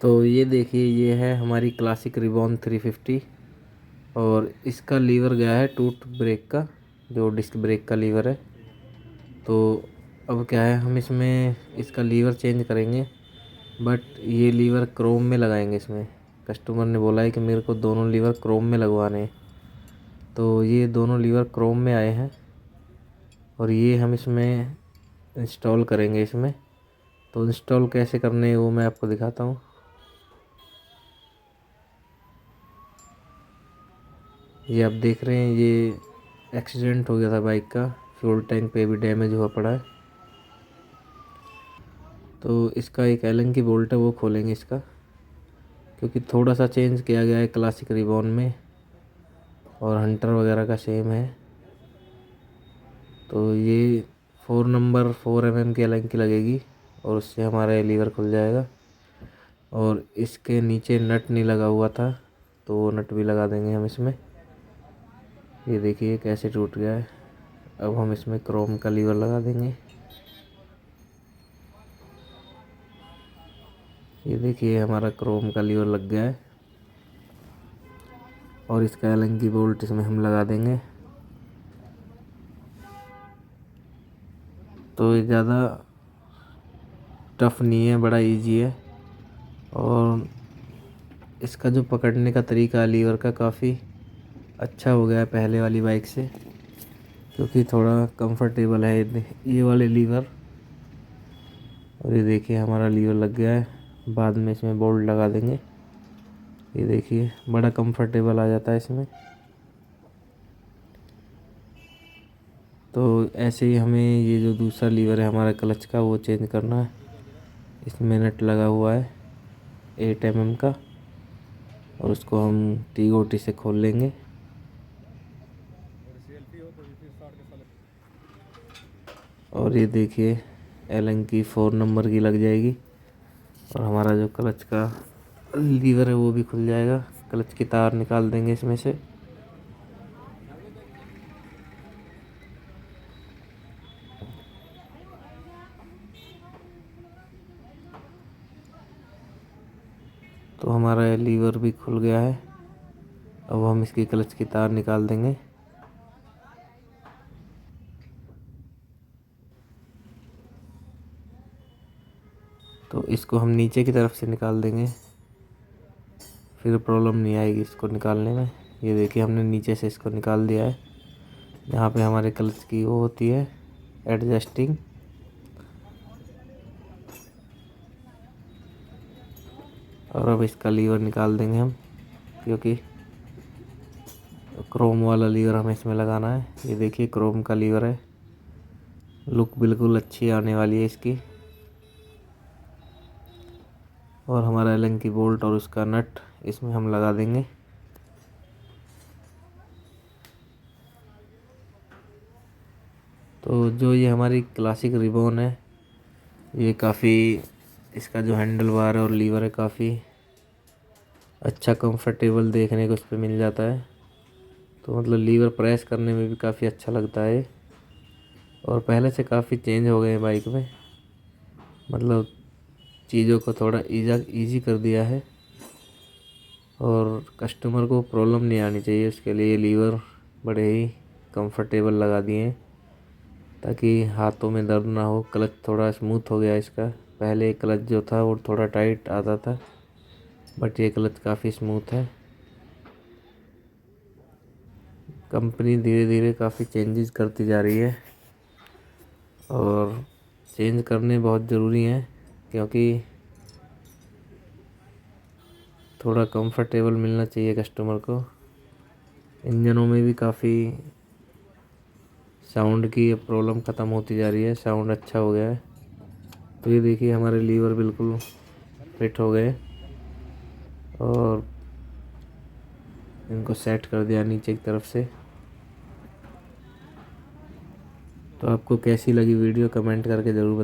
तो ये देखिए, ये है हमारी क्लासिक रिबॉन 350 और इसका लीवर गया है टूट ब्रेक का, जो डिस्क ब्रेक का लीवर है। तो अब क्या है, हम इसमें इसका लीवर चेंज करेंगे, बट ये लीवर क्रोम में लगाएंगे इसमें। कस्टमर ने बोला है कि मेरे को दोनों लीवर क्रोम में लगवाने हैं, तो ये दोनों लीवर क्रोम में आए हैं और ये हम इसमें इंस्टॉल करेंगे इसमें। तो इंस्टॉल कैसे करने हैं वो मैं आपको दिखाता हूँ। ये आप देख रहे हैं, ये एक्सीडेंट हो गया था बाइक का, फ्यूल टैंक पे भी डैमेज हुआ पड़ा है। तो इसका एक एलन की बोल्ट है, वो खोलेंगे इसका, क्योंकि थोड़ा सा चेंज किया गया है क्लासिक रिबॉन में और हंटर वगैरह का सेम है। तो ये 4 नंबर 4 mm की एलन की लगेगी और उससे हमारा लीवर खुल जाएगा। और इसके नीचे नट नहीं लगा हुआ था, तो वो नट भी लगा देंगे हम इसमें। ये देखिए कैसे टूट गया है। अब हम इसमें क्रोम का लीवर लगा देंगे। ये देखिए हमारा क्रोम का लीवर लग गया है और इसका एलन की बोल्ट इसमें हम लगा देंगे। तो ये ज़्यादा टफ नहीं है, बड़ा इजी है। और इसका जो पकड़ने का तरीका लीवर का काफ़ी अच्छा हो गया है पहले वाली बाइक से, क्योंकि थोड़ा कंफर्टेबल है ये वाले लीवर। और ये देखिए हमारा लीवर लग गया है, बाद में इसमें बोल्ट लगा देंगे। ये देखिए बड़ा कंफर्टेबल आ जाता है इसमें। तो ऐसे ही हमें ये जो दूसरा लीवर है हमारा क्लच का, वो चेंज करना है। इसमें नट लगा हुआ है 8 mm का और उसको हम टी-गोटी से खोल लेंगे। और ये देखिए एलन की 4 नंबर की लग जाएगी और हमारा जो क्लच का लीवर है वो भी खुल जाएगा। क्लच की तार निकाल देंगे इसमें से। तो हमारा लीवर भी खुल गया है। अब हम इसकी क्लच की तार निकाल देंगे। तो इसको हम नीचे की तरफ से निकाल देंगे, फिर प्रॉब्लम नहीं आएगी इसको निकालने में। ये देखिए हमने नीचे से इसको निकाल दिया है, जहाँ पे हमारे क्लच की वो होती है एडजस्टिंग। और अब इसका लीवर निकाल देंगे हम, क्योंकि क्रोम वाला लीवर हमें इसमें लगाना है। ये देखिए क्रोम का लीवर है, लुक बिल्कुल अच्छी आने वाली है इसकी। और हमारा एलन की बोल्ट और उसका नट इसमें हम लगा देंगे। तो जो ये हमारी क्लासिक रिबॉन है, ये काफ़ी, इसका जो हैंडल बार है और लीवर है काफ़ी अच्छा कंफर्टेबल देखने को इस पर मिल जाता है। तो मतलब लीवर प्रेस करने में भी काफ़ी अच्छा लगता है। और पहले से काफ़ी चेंज हो गए हैं बाइक में, मतलब चीज़ों को थोड़ा ईजी कर दिया है। और कस्टमर को प्रॉब्लम नहीं आनी चाहिए, उसके लिए ये लीवर बड़े ही कंफर्टेबल लगा दिए हैं, ताकि हाथों में दर्द ना हो। क्लच थोड़ा स्मूथ हो गया इसका, पहले क्लच जो था वो थोड़ा टाइट आता था, बट ये क्लच काफ़ी स्मूथ है। कंपनी धीरे धीरे काफ़ी चेंजेस करती जा रही है और चेंज करने बहुत ज़रूरी हैं, क्योंकि थोड़ा कंफर्टेबल मिलना चाहिए कस्टमर को। इंजनों में भी काफ़ी साउंड की प्रॉब्लम ख़त्म होती जा रही है, साउंड अच्छा हो गया है। तो ये देखिए हमारे लीवर बिल्कुल फिट हो गए और इनको सेट कर दिया नीचे की तरफ से। तो आपको कैसी लगी वीडियो कमेंट करके ज़रूर बताएं।